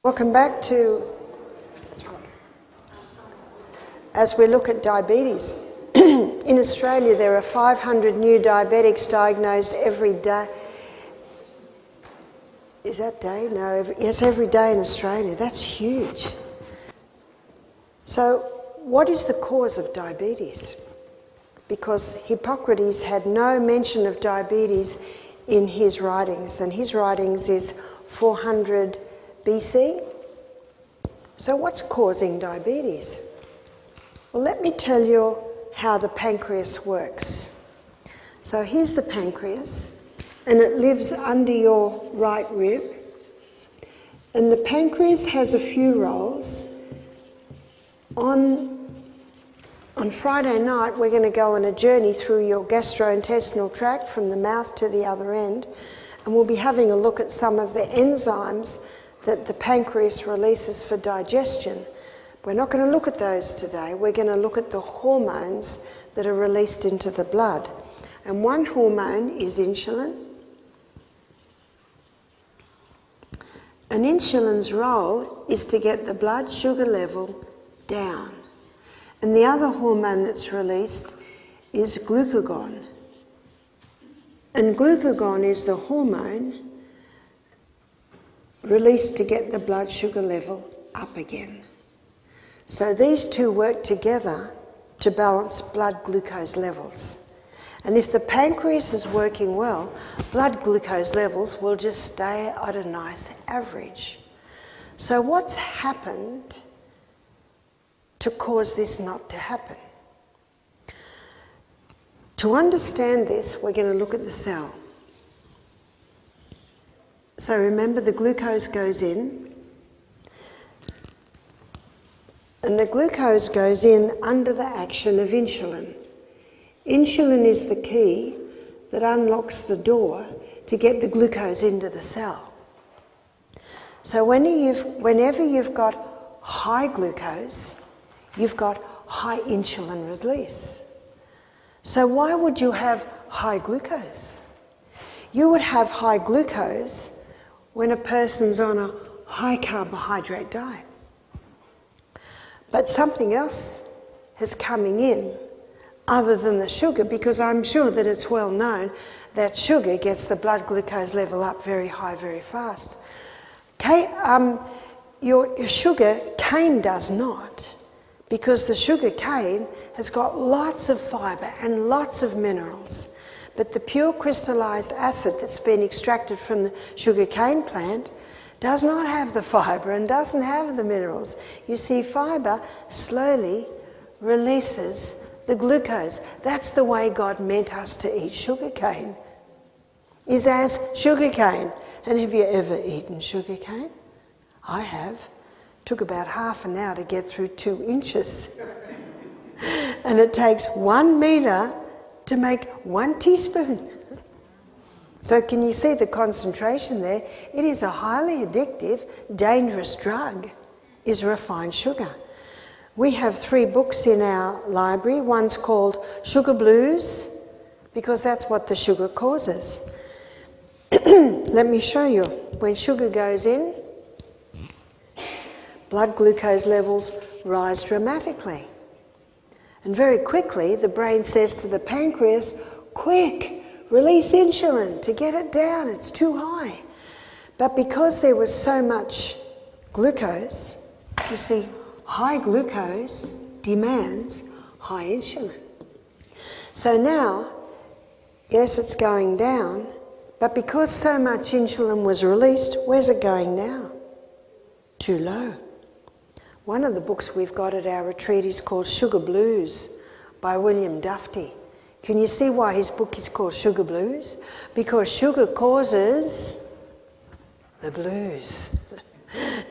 Welcome back to, as we look at diabetes. In Australia, there are 500 new diabetics diagnosed every day. Is that day? No, yes, every day in Australia. That's huge. So, what is the cause of diabetes? Because Hippocrates had no mention of diabetes in his writings, and his writings is 400 BC. So what's causing diabetes? Well, let me tell you how the pancreas works. So here's the pancreas, and it lives under your right rib. And the pancreas has a few roles. On Friday night, we're going to go on a journey through your gastrointestinal tract from the mouth to the other end, and we'll be having a look at some of the enzymes that the pancreas releases for digestion. We're not going to look at those today. We're going to look at the hormones that are released into the blood. And one hormone is insulin. And insulin's role is to get the blood sugar level down. And the other hormone that's released is glucagon. And glucagon is the hormone released to get the blood sugar level up again. So these two work together to balance blood glucose levels. And if the pancreas is working well, blood glucose levels will just stay at a nice average. So what's happened to cause this not to happen? To understand this, we're going to look at the cell. So remember, the glucose goes in, and the glucose goes in under the action of insulin. Insulin is the key that unlocks the door to get the glucose into the cell. So whenever you've got high glucose, you've got high insulin release. So why would you have high glucose? You would have high glucose when a person's on a high carbohydrate diet. But something else is coming in other than the sugar, because I'm sure that it's well known that sugar gets the blood glucose level up very high, very fast. Your sugar cane does not, because the sugar cane has got lots of fibre and lots of minerals. But the pure crystallized acid that's been extracted from the sugar cane plant does not have the fibre and doesn't have the minerals. You see, fibre slowly releases the glucose. That's the way God meant us to eat sugar cane, is as sugar cane. And have you ever eaten sugar cane? I have. Took about half an hour to get through 2 inches. And it takes 1 metre to make 1 teaspoon. So can you see the concentration there? It is a highly addictive, dangerous drug, is refined sugar. We have 3 books in our library. One's called Sugar Blues, because that's what the sugar causes. Let me show you. When sugar goes in, blood glucose levels rise dramatically. And very quickly, the brain says to the pancreas, quick, release insulin to get it down, it's too high. But because there was so much glucose, you see, high glucose demands high insulin. So now, yes, it's going down, but because so much insulin was released, where's it going now? Too low. One of the books we've got at our retreat is called Sugar Blues by William Duffy. Can you see why his book is called Sugar Blues? Because sugar causes the blues,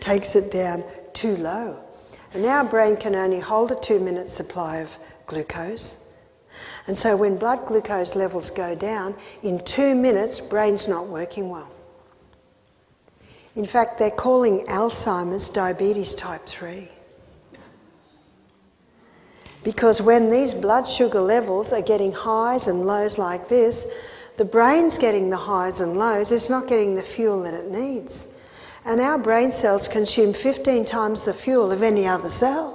takes it down too low. And our brain can only hold a 2-minute supply of glucose. And so when blood glucose levels go down, in 2 minutes, brain's not working well. In fact, they're calling Alzheimer's diabetes type 3. Because when these blood sugar levels are getting highs and lows like this, the brain's getting the highs and lows, it's not getting the fuel that it needs. And our brain cells consume 15 times the fuel of any other cell.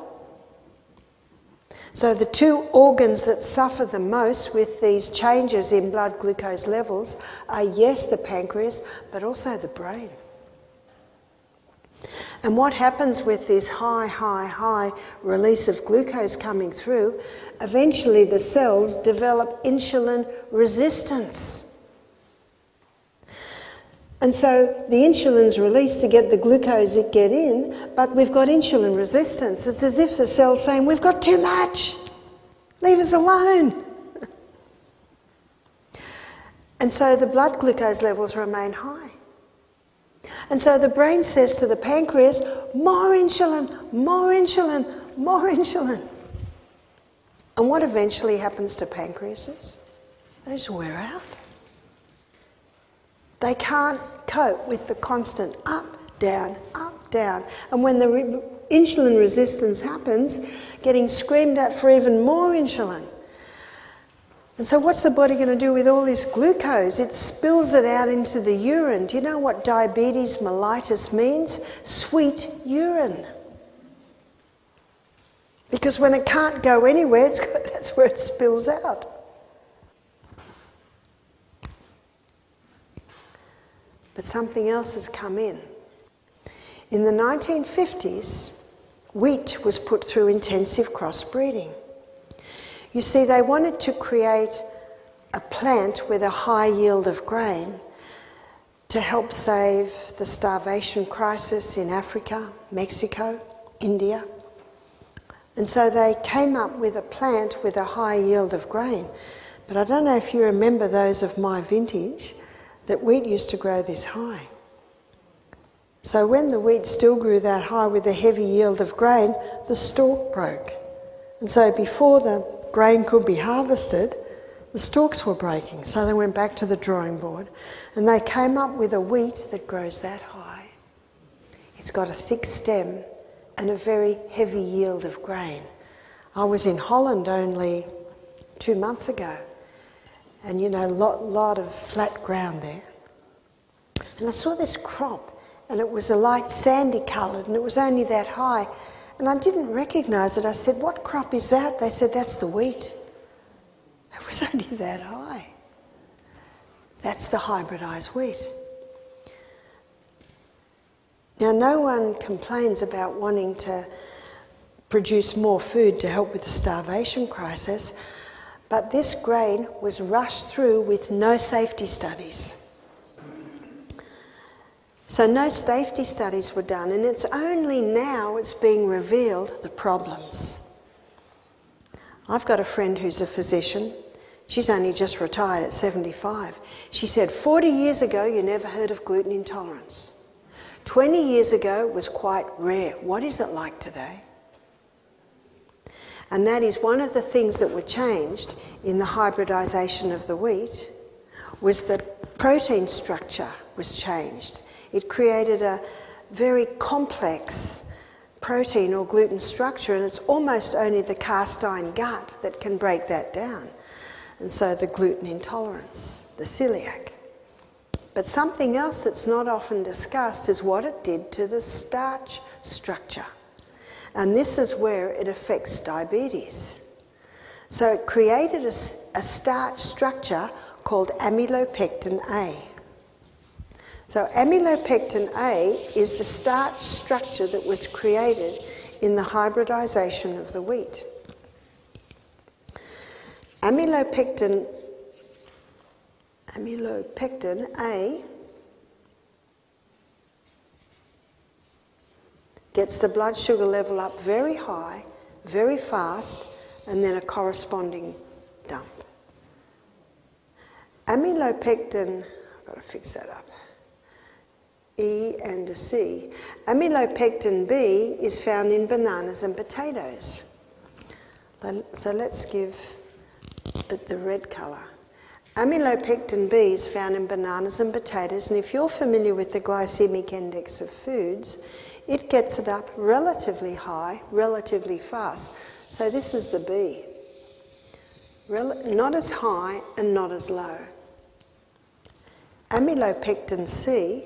So the two organs that suffer the most with these changes in blood glucose levels are, yes, the pancreas, but also the brain. And what happens with this high release of glucose coming through, eventually the cells develop insulin resistance. And so the insulin's released to get the glucose it get in, but we've got insulin resistance. It's as if the cell's saying, we've got too much, leave us alone. And so the blood glucose levels remain high. And so the brain says to the pancreas, more insulin, more insulin, more insulin. And what eventually happens to pancreases? They just wear out. They can't cope with the constant up, down, up, down. And when the insulin resistance happens, getting screamed at for even more insulin. And so what's the body going to do with all this glucose? It spills it out into the urine. Do you know what diabetes mellitus means? Sweet urine. Because when it can't go anywhere, that's where it spills out. But something else has come in. In the 1950s, wheat was put through intensive crossbreeding. You see, they wanted to create a plant with a high yield of grain to help save the starvation crisis in Africa, Mexico, India. And so they came up with a plant with a high yield of grain. But I don't know if you remember those of my vintage, that wheat used to grow this high. So when the wheat still grew that high with a heavy yield of grain, the stalk broke. And so before the grain could be harvested, the stalks were breaking. So they went back to the drawing board and they came up with a wheat that grows that high. It's got a thick stem and a very heavy yield of grain. I was in Holland only 2 months ago, and you know, lot of flat ground there. And I saw this crop, and it was a light sandy coloured, and it was only that high. And I didn't recognise it. I said, what crop is that? They said, that's the wheat. It was only that high. That's the hybridised wheat. Now, no one complains about wanting to produce more food to help with the starvation crisis, but this grain was rushed through with no safety studies. So no safety studies were done, and it's only now it's being revealed the problems. I've got a friend who's a physician. She's only just retired at 75. She said, 40 years ago you never heard of gluten intolerance. 20 years ago it was quite rare. What is it like today? And that is one of the things that were changed in the hybridisation of the wheat, was that protein structure was changed. It created a very complex protein or gluten structure, and it's almost only the cast iron gut that can break that down. And so the gluten intolerance, the celiac. But something else that's not often discussed is what it did to the starch structure. And this is where it affects diabetes. So it created a starch structure called amylopectin A. So amylopectin A is the starch structure that was created in the hybridisation of the wheat. Amylopectin A gets the blood sugar level up very high, very fast, and then a corresponding dump. Amylopectin, I've got to fix that up, E and a C. Amylopectin B is found in bananas and potatoes. So let's give it the red colour. Amylopectin B is found in bananas and potatoes, and if you're familiar with the glycemic index of foods, it gets it up relatively high, relatively fast. So this is the B. Not as high and not as low. Amylopectin C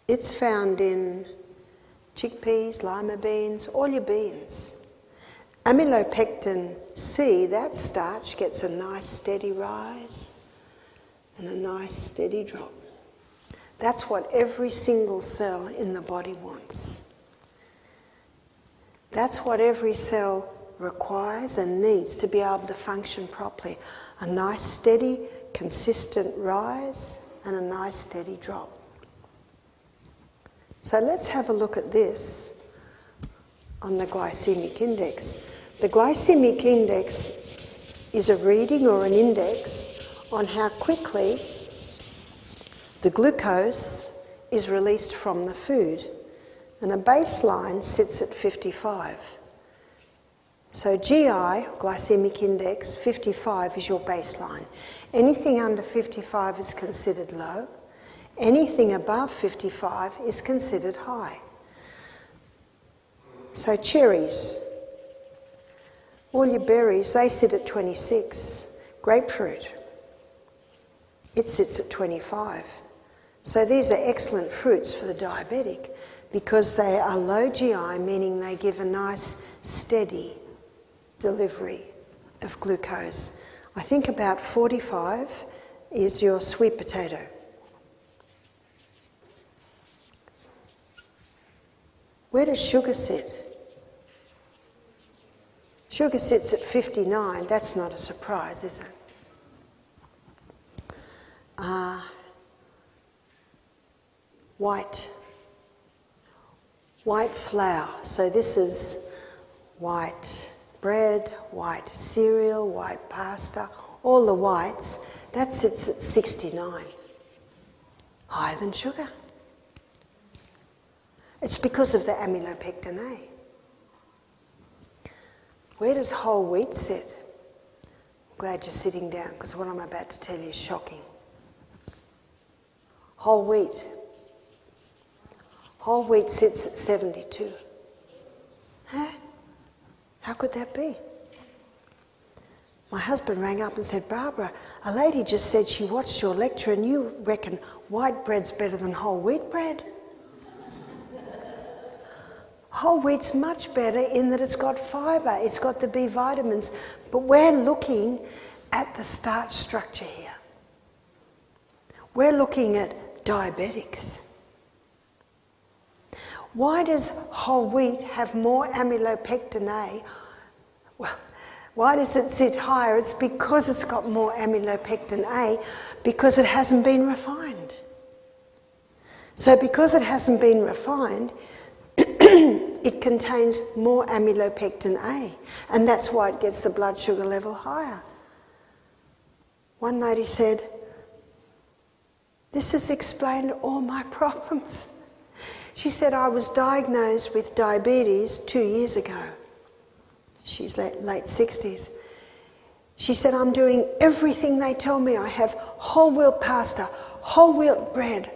It's found in chickpeas, lima beans, all your beans. Amylopectin C, that starch, gets a nice steady rise and a nice steady drop. That's what every single cell in the body wants. That's what every cell requires and needs to be able to function properly. A nice steady, consistent rise and a nice steady drop. So let's have a look at this on the glycemic index. The glycemic index is a reading or an index on how quickly the glucose is released from the food, and a baseline sits at 55. So GI, glycemic index, 55 is your baseline. Anything under 55 is considered low. Anything above 55 is considered high. So cherries, all your berries, they sit at 26. Grapefruit, it sits at 25. So these are excellent fruits for the diabetic because they are low GI, meaning they give a nice steady delivery of glucose. I think about 45 is your sweet potato. Where does sugar sit? Sugar sits at 59. That's not a surprise, is it? White flour. So this is white bread, white cereal, white pasta, all the whites. That sits at 69. Higher than sugar. It's because of the amylopectin A. Where does whole wheat sit? I'm glad you're sitting down because what I'm about to tell you is shocking. Whole wheat. Whole wheat sits at 72. Huh? How could that be? My husband rang up and said, Barbara, a lady just said she watched your lecture and you reckon white bread's better than whole wheat bread? Whole wheat's much better in that it's got fibre, it's got the B vitamins, but we're looking at the starch structure here. We're looking at diabetics. Why does whole wheat have more amylopectin A? Well, why does it sit higher? It's because it's got more amylopectin A because it hasn't been refined. So because it hasn't been refined, it contains more amylopectin A, and that's why it gets the blood sugar level higher. One lady said, "This has explained all my problems." She said, "I was diagnosed with diabetes 2 years ago." She's late 60s. She said, "I'm doing everything they tell me. I have whole wheat pasta, whole wheat bread,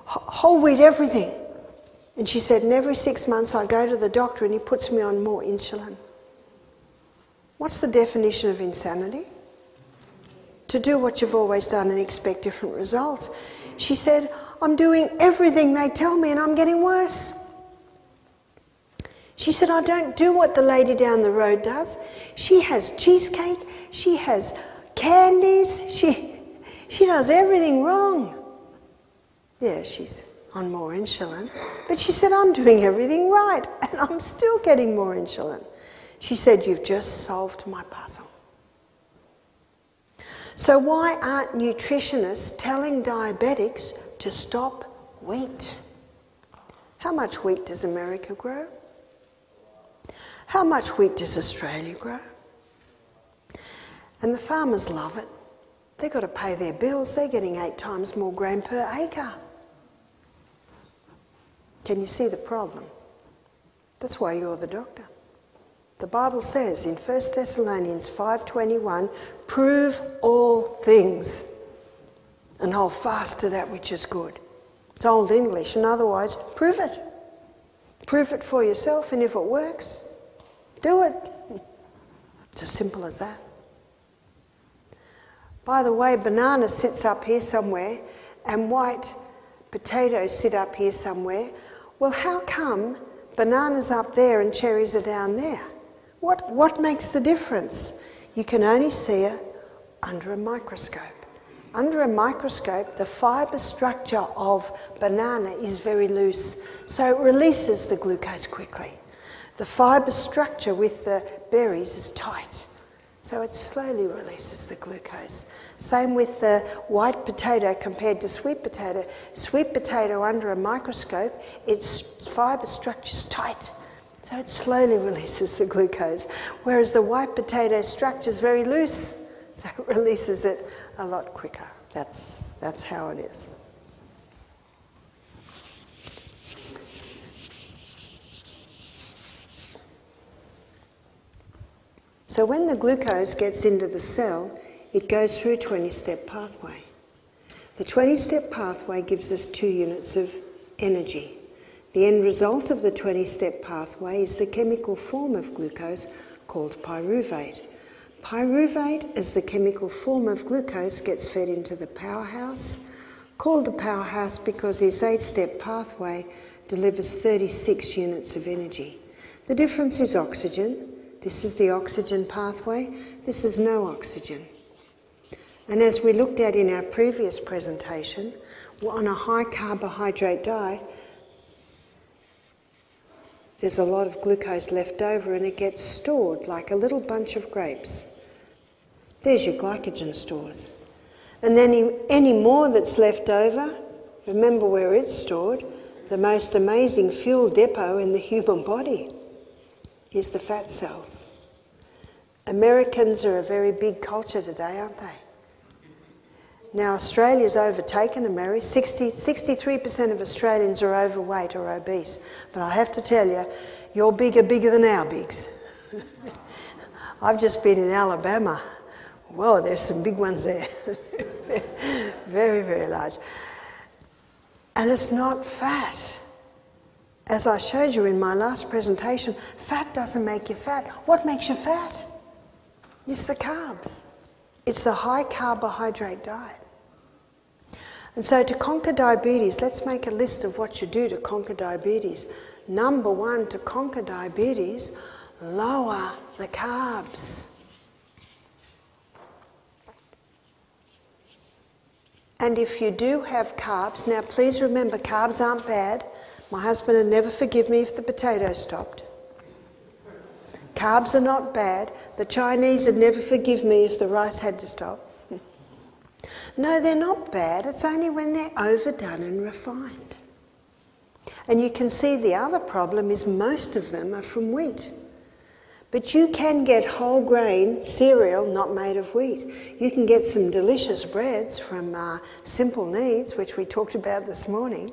whole wheat everything." And she said, "And every 6 months I go to the doctor and he puts me on more insulin." What's the definition of insanity? To do what you've always done and expect different results. She said, "I'm doing everything they tell me and I'm getting worse." She said, "I don't do what the lady down the road does. She has cheesecake, she has candies, she does everything wrong." Yeah, she's on more insulin, but she said, "I'm doing everything right and I'm still getting more insulin." She said, "You've just solved my puzzle." So why aren't nutritionists telling diabetics to stop wheat? How much wheat does America grow? How much wheat does Australia grow? And the farmers love it. They've got to pay their bills. They're getting 8 times more grain per acre. Can you see the problem? That's why you're the doctor. The Bible says in 1 Thessalonians 5:21, "Prove all things and hold fast to that which is good." It's Old English, and otherwise, prove it. Prove it for yourself, and if it works, do it. It's as simple as that. By the way, banana sits up here somewhere, and white Potatoes sit up here somewhere. Well, how come bananas up there and cherries are down there? What makes the difference? You can only see it under a microscope. Under a microscope, the fibre structure of banana is very loose, so it releases the glucose quickly. The fibre structure with the berries is tight, so it slowly releases the glucose. Same with the white potato compared to sweet potato. Sweet potato under a microscope, its fibre structure is tight, so it slowly releases the glucose. Whereas the white potato structure is very loose, so it releases it a lot quicker. That's how it is. So when the glucose gets into the cell, it goes through a 20-step pathway. The 20-step pathway gives us 2 units of energy. The end result of the 20-step pathway is the chemical form of glucose called pyruvate. Pyruvate, as the chemical form of glucose, gets fed into the powerhouse, called the powerhouse because this 8-step pathway delivers 36 units of energy. The difference is oxygen. This is the oxygen pathway. This is no oxygen. And as we looked at in our previous presentation, on a high carbohydrate diet, there's a lot of glucose left over and it gets stored like a little bunch of grapes. There's your glycogen stores. And then any more that's left over, remember where it's stored, the most amazing fuel depot in the human body is the fat cells. Americans are a very big culture today, aren't they? Now Australia's overtaken America. 63% of Australians are overweight or obese. But I have to tell you, you're bigger than our bigs. I've just been in Alabama. Whoa, there's some big ones there. Very, very large. And it's not fat. As I showed you in my last presentation, fat doesn't make you fat. What makes you fat? It's the carbs. It's the high carbohydrate diet. And so to conquer diabetes, let's make a list of what you do to conquer diabetes. Number 1, to conquer diabetes, lower the carbs. And if you do have carbs, now please remember carbs aren't bad. My husband would never forgive me if the potato stopped. Carbs are not bad. The Chinese would never forgive me if the rice had to stop. No, they're not bad. It's only when they're overdone and refined. And you can see the other problem is most of them are from wheat. But you can get whole grain cereal not made of wheat. You can get some delicious breads from Simple Needs, which we talked about this morning.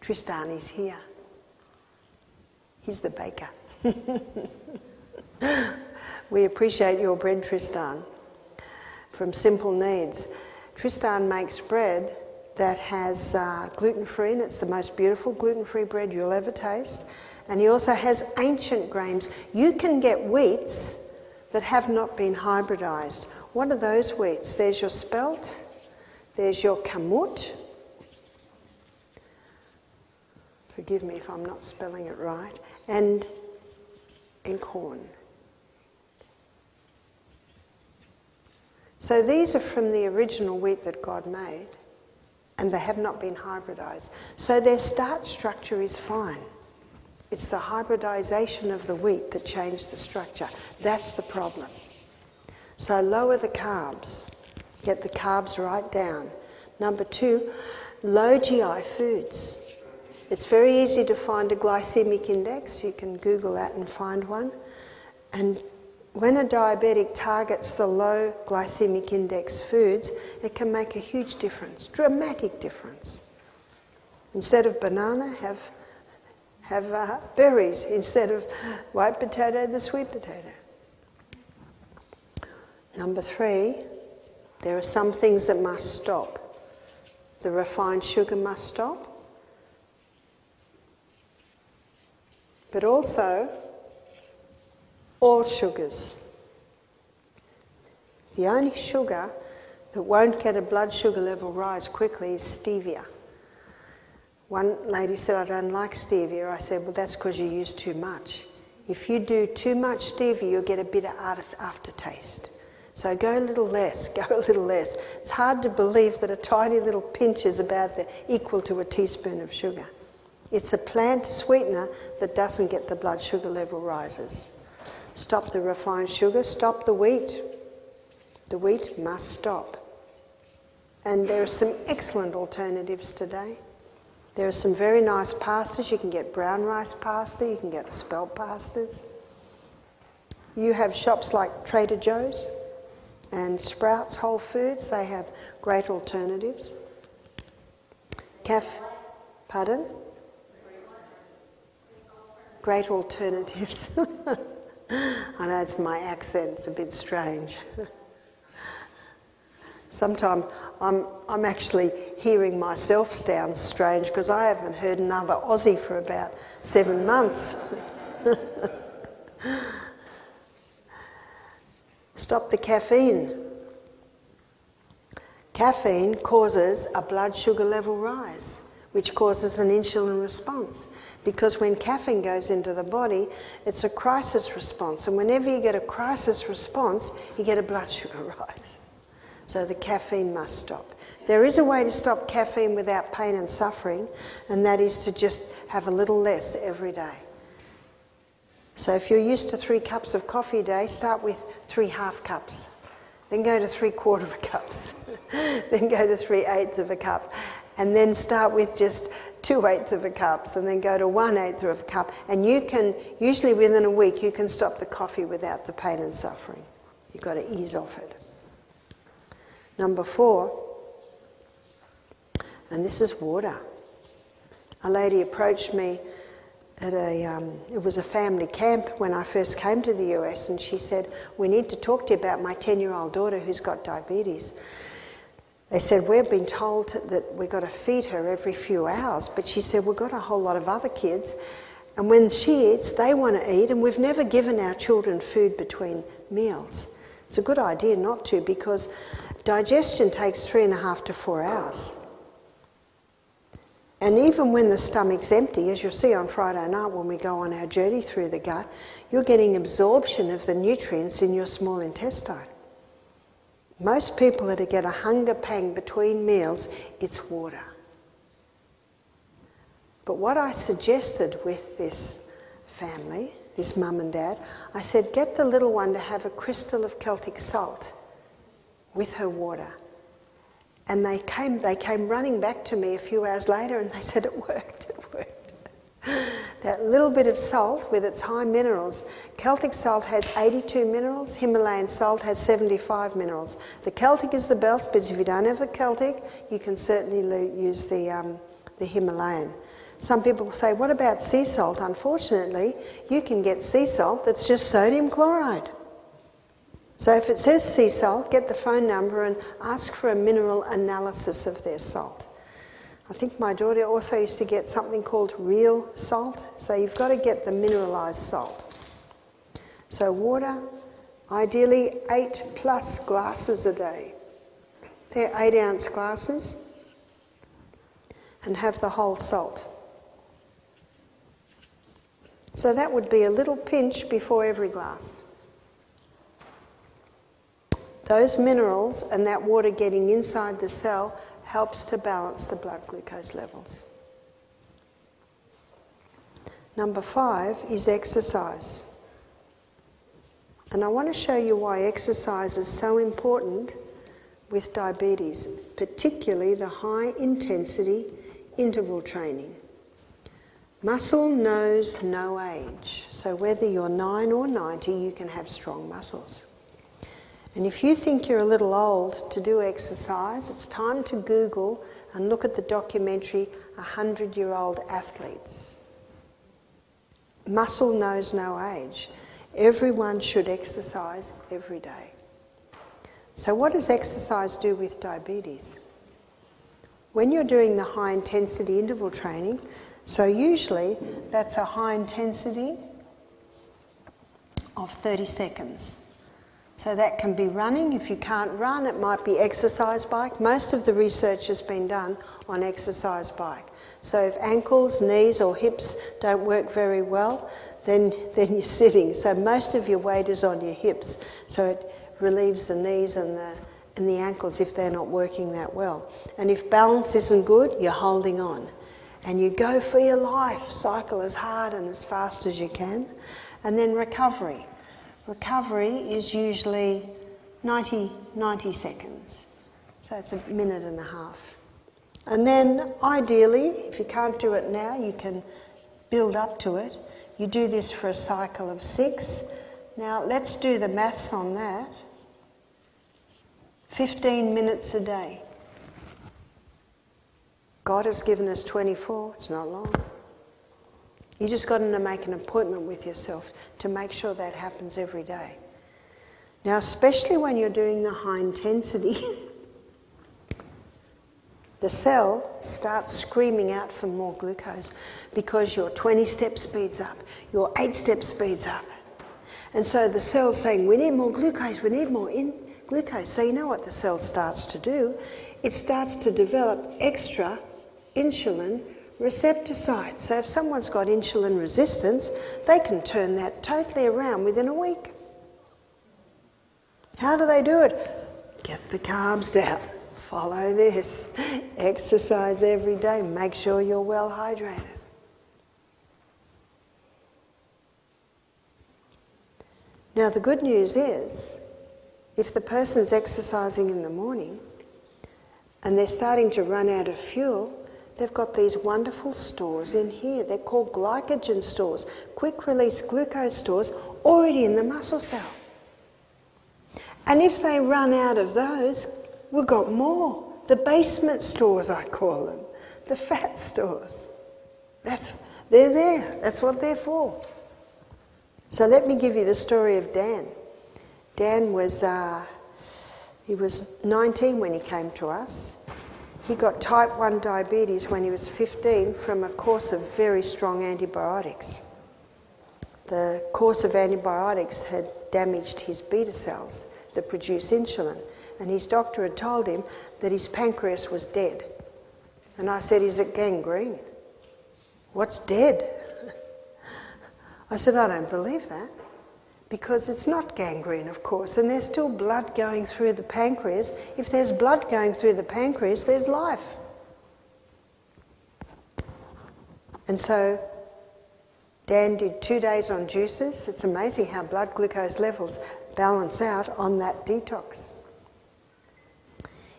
Tristan is here. He's the baker. We appreciate your bread, Tristan, from Simple Needs. Tristan makes bread that has gluten-free, and it's the most beautiful gluten-free bread you'll ever taste. And he also has ancient grains. You can get wheats that have not been hybridized. What are those wheats? There's your spelt, there's your kamut. Forgive me if I'm not spelling it right. And corn. So these are from the original wheat that God made, and they have not been hybridized. So their starch structure is fine. It's the hybridization of the wheat that changed the structure. That's the problem. So lower the carbs. Get the carbs right down. Number 2, low GI foods. It's very easy to find a glycemic index. You can Google that and find one. And when a diabetic targets the low glycemic index foods, it can make a huge difference, dramatic difference. Instead of banana, have berries. Instead of white potato, the sweet potato. Number 3, there are some things that must stop. The refined sugar must stop. But also, all sugars. The only sugar that won't get a blood sugar level rise quickly is stevia. One lady said, I don't like stevia. I said, well, that's because you use too much. If you do too much stevia, you'll get a bitter aftertaste. So go a little less, go a little less. It's hard to believe that a tiny little pinch is about equal to a teaspoon of sugar. It's a plant sweetener that doesn't get the blood sugar level rises. Stop the refined sugar, stop the wheat. The wheat must stop. And there are some excellent alternatives today. There are some very nice pastas. You can get brown rice pasta, you can get spelt pastas. You have shops like Trader Joe's and Sprouts Whole Foods. They have great alternatives. Pardon? Great alternatives. I know it's my accent, it's a bit strange. Sometimes I'm actually hearing myself sound strange because I haven't heard another Aussie for about 7 months. Stop the caffeine. Caffeine causes a blood sugar level rise, which causes an insulin response. Because when caffeine goes into the body, it's a crisis response. And whenever you get a crisis response, you get a blood sugar rise. So the caffeine must stop. There is a way to stop caffeine without pain and suffering, and that is to just have a little less every day. So if you're used to 3 cups of coffee a day, start with 3 half cups. Then go to 3/4 cups. Then go to 3/8 cup. And then start with just 2/8 cups, and then go to 1/8 cup. And you can, usually within a week, you can stop the coffee without the pain and suffering. You've got to ease off it. Number 4, and this is water. A lady approached me at it was a family camp when I first came to the US, and she said, we need to talk to you about my 10-year-old daughter who's got diabetes. They said, we've been told that we've got to feed her every few hours, but she said, we've got a whole lot of other kids, and when she eats, they want to eat, and we've never given our children food between meals. It's a good idea not to, because digestion takes 3.5 to 4 hours. And even when the stomach's empty, as you'll see on Friday night when we go on our journey through the gut, you're getting absorption of the nutrients in your small intestine. Most people that get a hunger pang between meals, it's water. But what I suggested with this family, this mum and dad, I said, get the little one to have a crystal of Celtic salt with her water. And they came running back to me a few hours later and they said, it worked. That little bit of salt with its high minerals. Celtic salt has 82 minerals, Himalayan salt has 75 minerals. The Celtic is the best, but if you don't have the Celtic, you can certainly use the Himalayan. Some people say, what about sea salt? Unfortunately, you can get sea salt that's just sodium chloride. So if it says sea salt, get the phone number and ask for a mineral analysis of their salt. I think my daughter also used to get something called real salt. So you've got to get the mineralised salt. So water, ideally 8+ glasses a day. They're 8-ounce glasses. And have the whole salt. So that would be a little pinch before every glass. Those minerals and that water getting inside the cell helps to balance the blood glucose levels. Number 5 is exercise. And I want to show you why exercise is so important with diabetes, particularly the high intensity interval training. Muscle knows no age, so whether you're 9 or 90, you can have strong muscles. And if you think you're a little old to do exercise, it's time to Google and look at the documentary 100-Year-Old Athletes. Muscle knows no age. Everyone should exercise every day. So what does exercise do with diabetes? When you're doing the high intensity interval training, so usually that's a high intensity of 30 seconds. So that can be running. If you can't run, it might be exercise bike. Most of the research has been done on exercise bike. So if ankles, knees or hips don't work very well, then you're sitting. So most of your weight is on your hips. So it relieves the knees and the ankles if they're not working that well. And if balance isn't good, you're holding on. And you go for your life. Cycle as hard and as fast as you can. And then recovery. Recovery is usually 90 seconds. So it's a minute and a half. And then ideally, if you can't do it now, you can build up to it. You do this for a cycle of 6. Now let's do the maths on that. 15 minutes a day. God has given us 24, it's not long. You just got to make an appointment with yourself to make sure that happens every day. Now, especially when you're doing the high intensity, the cell starts screaming out for more glucose because your 20-step speeds up, your 8-step speeds up. And so the cell's saying, we need more glucose, we need more glucose. So you know what the cell starts to do? It starts to develop extra insulin receptor sites. So if someone's got insulin resistance, they can turn that totally around within a week. How do they do it? Get the carbs down. Follow this. Exercise every day. Make sure you're well hydrated. Now the good news is, if the person's exercising in the morning and they're starting to run out of fuel, they've got these wonderful stores in here. They're called glycogen stores, quick release glucose stores, already in the muscle cell. And if they run out of those, we've got more. The basement stores, I call them. The fat stores. They're there. That's what they're for. So let me give you the story of Dan. Dan was, he was 19 when he came to us. He got type 1 diabetes when he was 15 from a course of very strong antibiotics. The course of antibiotics had damaged his beta cells that produce insulin, and his doctor had told him that his pancreas was dead. And I said, is it gangrene? What's dead? I said, I don't believe that, because it's not gangrene, of course, and there's still blood going through the pancreas. If there's blood going through the pancreas, there's life. And so Dan did 2 days on juices. It's amazing how blood glucose levels balance out on that detox.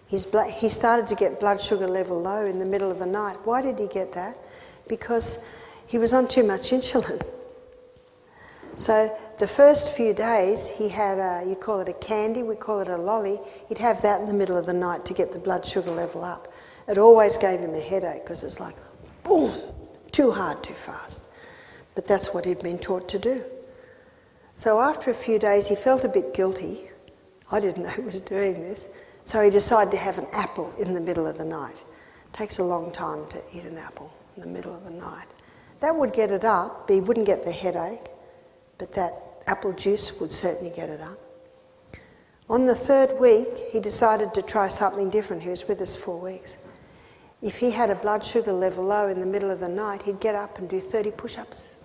He started to get blood sugar level low in the middle of the night. Why did he get that? Because he was on too much insulin. So the first few days he had you call it a candy, we call it a lolly. He'd have that in the middle of the night to get the blood sugar level up. It always gave him a headache because it's like, boom, too hard, too fast. But that's what he'd been taught to do. So after a few days he felt a bit guilty. I didn't know he was doing this. So he decided to have an apple in the middle of the night. It takes a long time to eat an apple in the middle of the night. That would get it up, but he wouldn't get the headache. But that apple juice would certainly get it up. On the 3rd week, he decided to try something different. He was with us 4 weeks. If he had a blood sugar level low in the middle of the night, he'd get up and do 30 push-ups.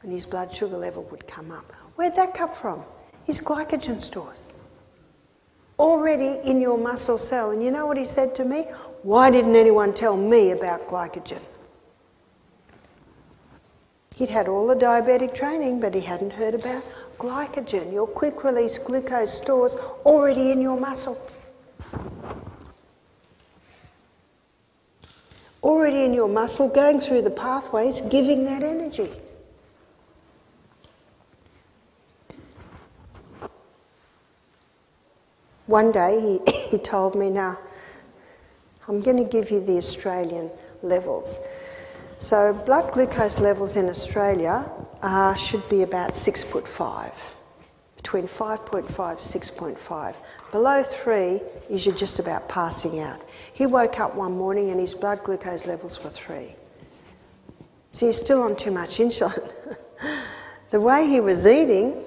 And his blood sugar level would come up. Where'd that come from? His glycogen stores. Already in your muscle cell. And you know what he said to me? Why didn't anyone tell me about glycogen? He'd had all the diabetic training, but he hadn't heard about glycogen, your quick-release glucose stores already in your muscle. Already in your muscle, going through the pathways, giving that energy. One day he told me, now, I'm going to give you the Australian levels. So blood glucose levels in Australia should be about 6.5, between 5.5 and 6.5. Below 3 is you're just about passing out. He woke up one morning and his blood glucose levels were 3. So he's still on too much insulin. The way he was eating,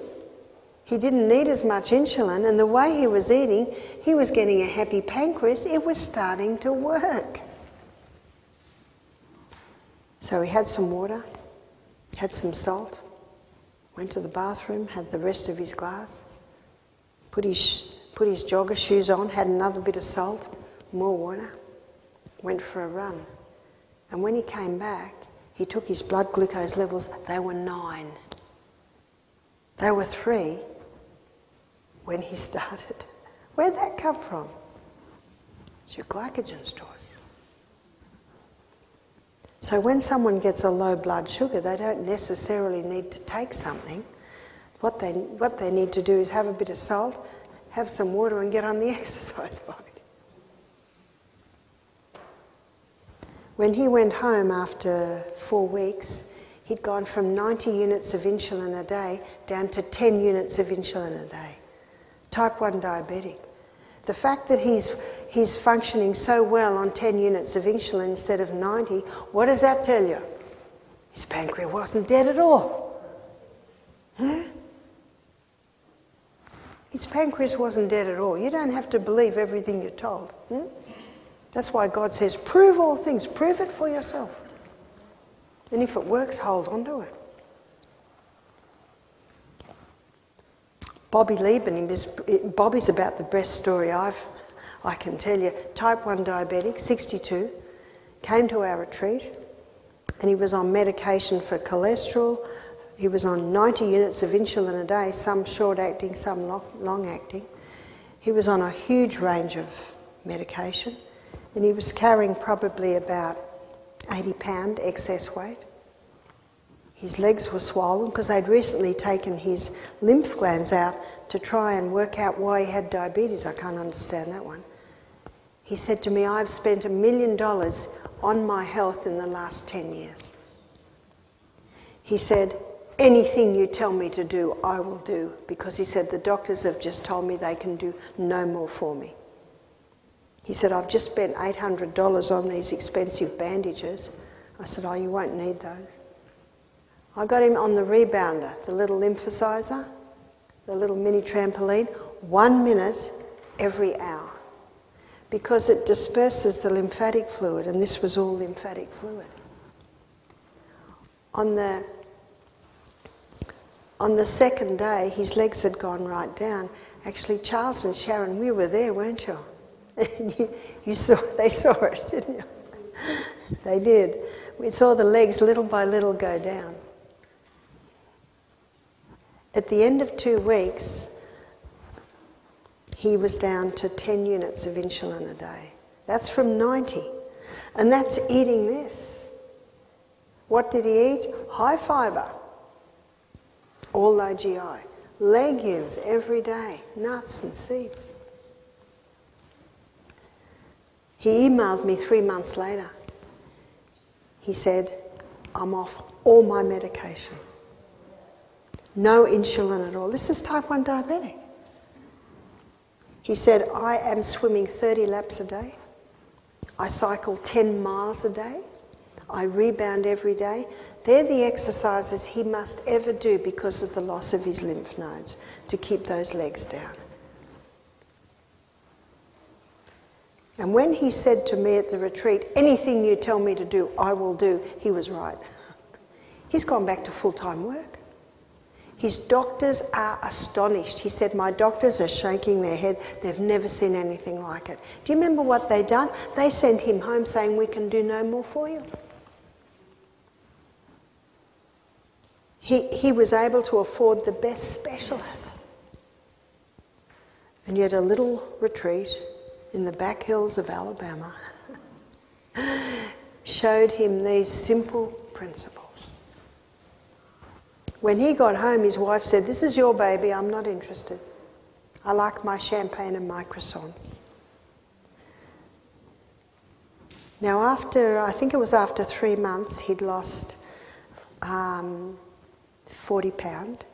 He didn't need as much insulin, and the way he was eating, he was getting a happy pancreas. It was starting to work. So he had some water, had some salt, went to the bathroom, had the rest of his glass, put his jogger shoes on, had another bit of salt, more water, went for a run. And when he came back, he took his blood glucose levels, they were 9. They were 3 when he started. Where'd that come from? It's your glycogen stores. So when someone gets a low blood sugar, they don't necessarily need to take something. What they need to do is have a bit of salt, have some water, and get on the exercise bike. When he went home after 4 weeks, he'd gone from 90 units of insulin a day down to 10 units of insulin a day. Type 1 diabetic. The fact that he's functioning so well on 10 units of insulin instead of 90, what does that tell you? His pancreas wasn't dead at all. His pancreas wasn't dead at all. You don't have to believe everything you're told. That's why God says, prove all things. Prove it for yourself. And if it works, hold on to it. Bobby Lieben, Bobby's about the best story I can tell you. Type 1 diabetic, 62, came to our retreat, and he was on medication for cholesterol. He was on 90 units of insulin a day, some short-acting, some long-acting. He was on a huge range of medication, and he was carrying probably about 80 pound excess weight. His legs were swollen because they'd recently taken his lymph glands out to try and work out why he had diabetes. I can't understand that one. He said to me, I've spent $1 million on my health in the last 10 years. He said, anything you tell me to do, I will do, because he said, the doctors have just told me they can do no more for me. He said, I've just spent $800 on these expensive bandages. I said, oh, you won't need those. I got him on the rebounder, the little lymphocyzer, the little mini trampoline, 1 minute every hour, because it disperses the lymphatic fluid, and this was all lymphatic fluid. On the second day, his legs had gone right down. Actually, Charles and Sharon, we were there, weren't you? They saw it, didn't you? They did. We saw the legs little by little go down. At the end of 2 weeks, he was down to 10 units of insulin a day. That's from 90. And that's eating this. What did he eat? High fibre, all low GI. Legumes every day, nuts and seeds. He emailed me 3 months later. He said, I'm off all my medication. No insulin at all. This is type 1 diabetic. He said, I am swimming 30 laps a day. I cycle 10 miles a day. I rebound every day. They're the exercises he must ever do because of the loss of his lymph nodes to keep those legs down. And when he said to me at the retreat, anything you tell me to do, I will do, he was right. He's gone back to full-time work. His doctors are astonished. He said, my doctors are shaking their head. They've never seen anything like it. Do you remember what they'd done? They sent him home saying, we can do no more for you. He was able to afford the best specialists. And yet a little retreat in the back hills of Alabama showed him these simple principles. When he got home, his wife said, this is your baby, I'm not interested. I like my champagne and my croissants. Now I think it was after 3 months, he'd lost 40 pound.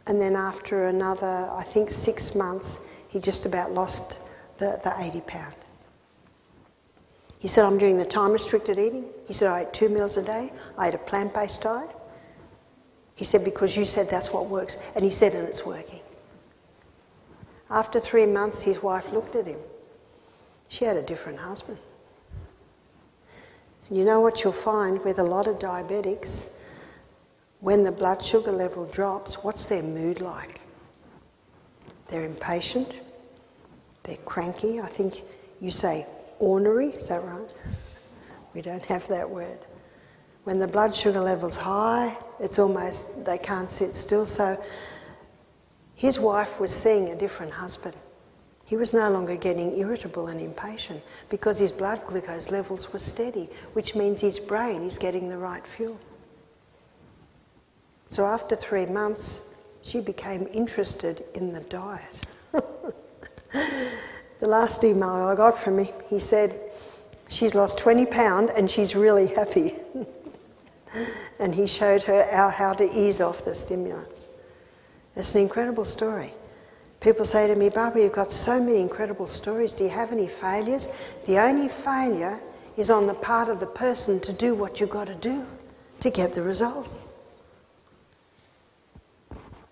And then after another, I think 6 months, he just about lost the 80 pound. He said, I'm doing the time-restricted eating. He said, I ate 2 meals a day. I ate a plant-based diet. He said, because you said that's what works. And he said, and it's working. After 3 months, his wife looked at him. She had a different husband. And you know what you'll find with a lot of diabetics? When the blood sugar level drops, what's their mood like? They're impatient. They're cranky. I think you say ornery, is that right? We don't have that word. When the blood sugar level's high, it's almost, they can't sit still. So his wife was seeing a different husband. He was no longer getting irritable and impatient because his blood glucose levels were steady, which means his brain is getting the right fuel. So after 3 months, she became interested in the diet. The last email I got from him, he said, she's lost 20 pounds and she's really happy. And he showed her how to ease off the stimulants. It's an incredible story. People say to me, Barbara, you've got so many incredible stories. Do you have any failures? The only failure is on the part of the person to do what you've got to do to get the results.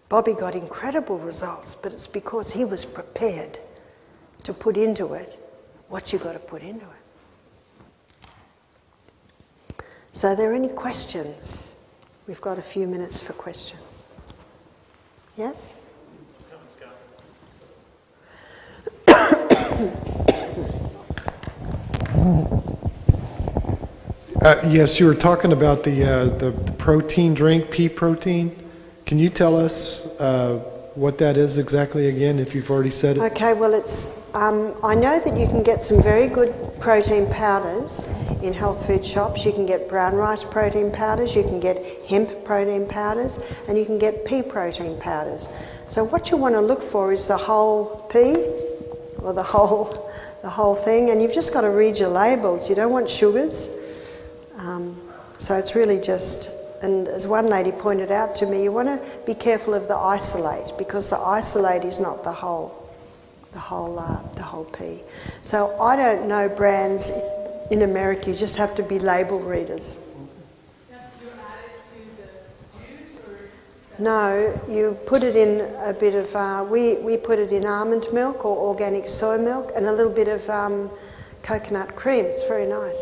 Bobby got incredible results, but it's because he was prepared to put into it what you've got to put into it. So are there any questions? We've got a few minutes for questions. Yes? Yes, you were talking about the protein drink, pea protein. Can you tell us what that is exactly again, if you've already said it? Okay, well it's, I know that you can get some very good protein powders in health food shops. You can get brown rice protein powders, you can get hemp protein powders, and you can get pea protein powders. So what you want to look for is the whole pea, or the whole thing, and you've just got to read your labels. You don't want sugars. So it's really just, and as one lady pointed out to me, you want to be careful of the isolate, because the isolate is not the whole pea. So I don't know brands in America. You just have to be label readers. You add it to the juice, or? No, you put it in a bit of, we put it in almond milk or organic soy milk and a little bit of coconut cream. It's very nice.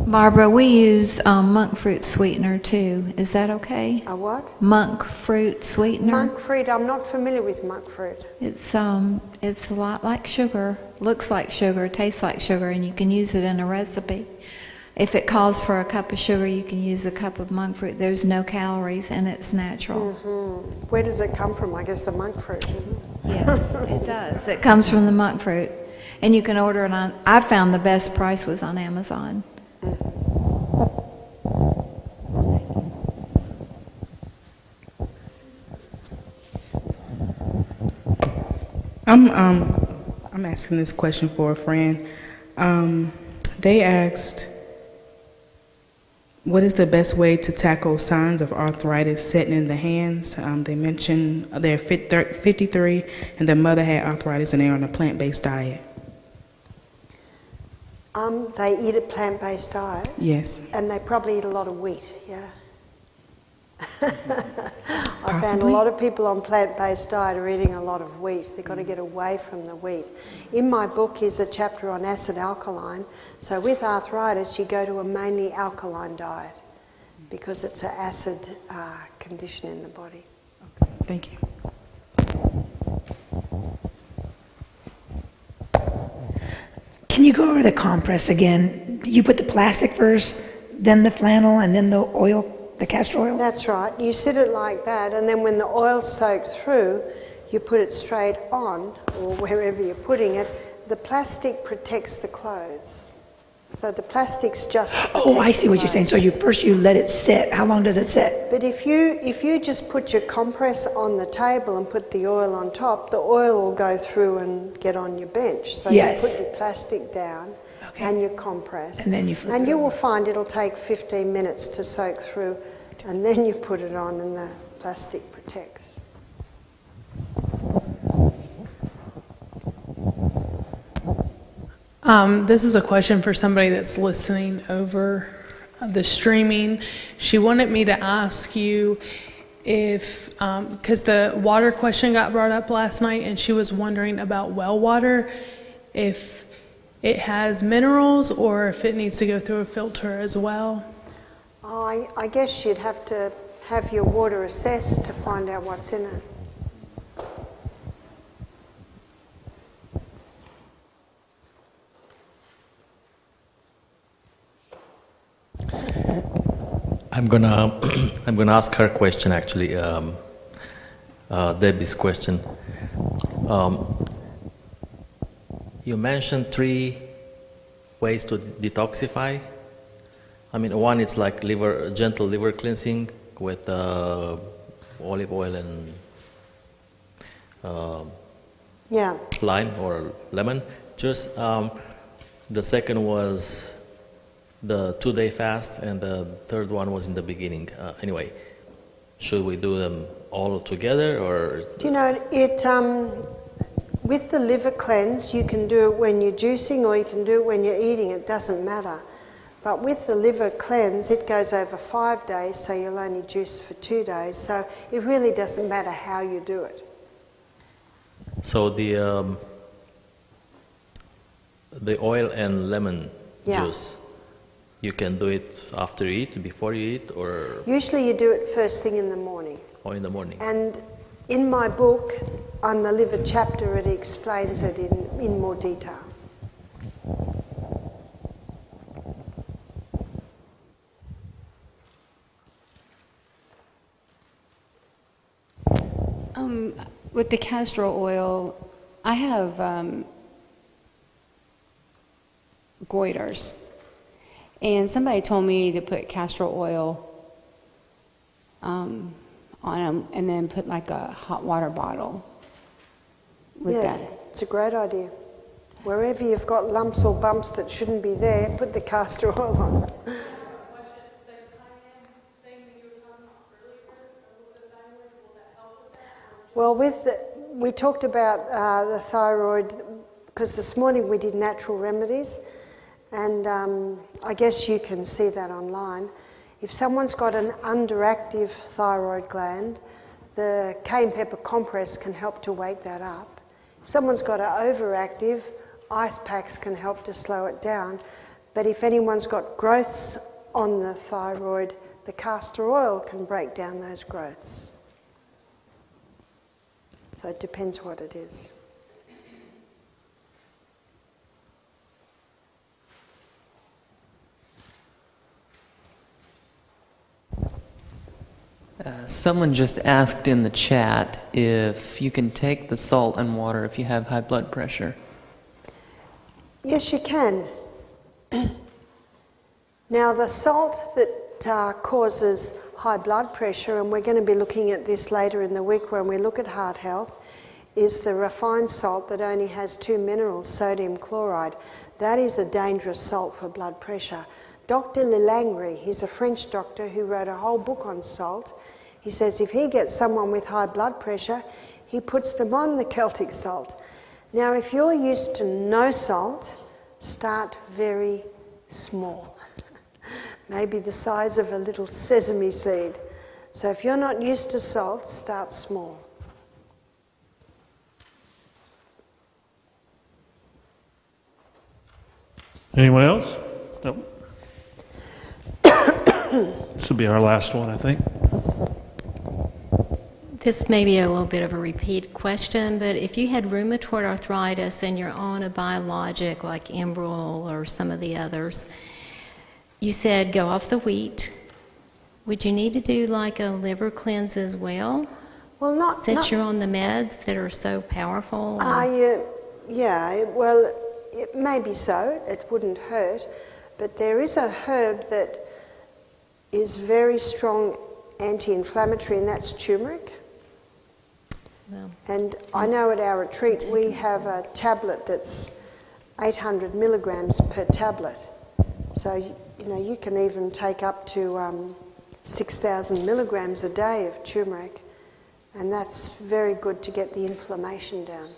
Barbara, we use monk fruit sweetener too. Is that okay? A what? Monk fruit sweetener. Monk fruit. I'm not familiar with monk fruit. It's a lot like sugar. Looks like sugar, tastes like sugar, and you can use it in a recipe. If it calls for a cup of sugar, you can use a cup of monk fruit. There's no calories and it's natural. Mm-hmm. Where does it come from? I guess the monk fruit. Mm-hmm. Yes, it does. It comes from the monk fruit, and you can order it on. I found the best price was on Amazon. I'm asking this question for a friend. They asked, what is the best way to tackle signs of arthritis setting in the hands? They mentioned they're 53 and their mother had arthritis and they're on a plant-based diet. They eat a plant-based diet? Yes. And they probably eat a lot of wheat, yeah. I found a Possibly. lot of people on plant-based diet are eating a lot of wheat. They've got to get away from the wheat. In my book is a chapter on acid alkaline. So with arthritis, you go to a mainly alkaline diet because it's an acid condition in the body. Okay, thank you. Can you go over the compress again? You put the plastic first, then the flannel, and then the oil, the castor oil? That's right. You sit it like that, and then when the oil's soaked through, you put it straight on, or wherever you're putting it. The plastic protects the clothes. So the plastic's just to protect Oh, I see the what you're saying. So clothes. you let it sit. How long does it sit? But if you just put your compress on the table and put the oil on top, the oil will go through and get on your bench. So Yes. you put your plastic down Okay. and your compress. And then you flip And it you over. will find it'll take 15 minutes to soak through, and then you put it on and the plastic protects. This is a question for somebody that's listening over the streaming. She wanted me to ask you if, because the water question got brought up last night, and she was wondering about well water, if it has minerals or if it needs to go through a filter as well. Oh, I guess you'd have to have your water assessed to find out what's in it. I'm gonna ask her question actually, Debbie's question. You mentioned 3 ways to detoxify. I mean, one is like gentle liver cleansing with olive oil and Yeah. lime or lemon juice. The second was the 2-day fast, and the third one was in the beginning. Anyway, should we do them all together, or? Do you know, with the liver cleanse, you can do it when you're juicing or you can do it when you're eating, it doesn't matter. But with the liver cleanse, it goes over 5 days, so you'll only juice for 2 days. So it really doesn't matter how you do it. So the oil and lemon juice, you can do it after you eat, before you eat, or? Usually you do it first thing in the morning. Or in the morning. And in my book, on the liver chapter, it explains it in more detail. With the castor oil, I have goiters, and somebody told me to put castor oil on them and then put like a hot water bottle with Yes, that. it's a great idea. Wherever you've got lumps or bumps that shouldn't be there, put the castor oil on. Well, we talked about the thyroid, because this morning we did natural remedies, and I guess you can see that online. If someone's got an underactive thyroid gland, the cayenne pepper compress can help to wake that up. If someone's got an overactive, ice packs can help to slow it down. But if anyone's got growths on the thyroid, the castor oil can break down those growths. So it depends what it is. Someone just asked in the chat if you can take the salt and water if you have high blood pressure. Yes, you can. Now, the salt that causes high blood pressure, and we're going to be looking at this later in the week when we look at heart health, is the refined salt that only has 2 minerals, sodium chloride. That is a dangerous salt for blood pressure. Dr. Lilangri, he's a French doctor who wrote a whole book on salt. He says if he gets someone with high blood pressure, he puts them on the Celtic salt. Now, if you're used to no salt, start very small. Maybe the size of a little sesame seed. So if you're not used to salt, start small. Anyone else? Nope. This will be our last one, I think. This may be a little bit of a repeat question, but if you had rheumatoid arthritis and you're on a biologic like Enbrel or some of the others, you said go off the wheat. Would you need to do like a liver cleanse as well? Well, not since you're on the meds that are so powerful. Yeah. Well, it may be so. It wouldn't hurt, but there is a herb that is very strong anti-inflammatory, and that's turmeric. Well, and I know at our retreat we have a tablet that's 800 milligrams per tablet. So, you know, you can even take up to 6,000 milligrams a day of turmeric, and that's very good to get the inflammation down.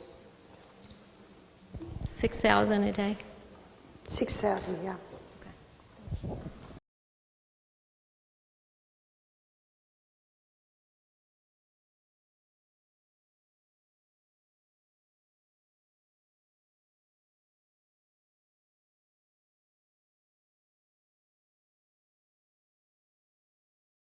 6,000 a day? 6,000, yeah.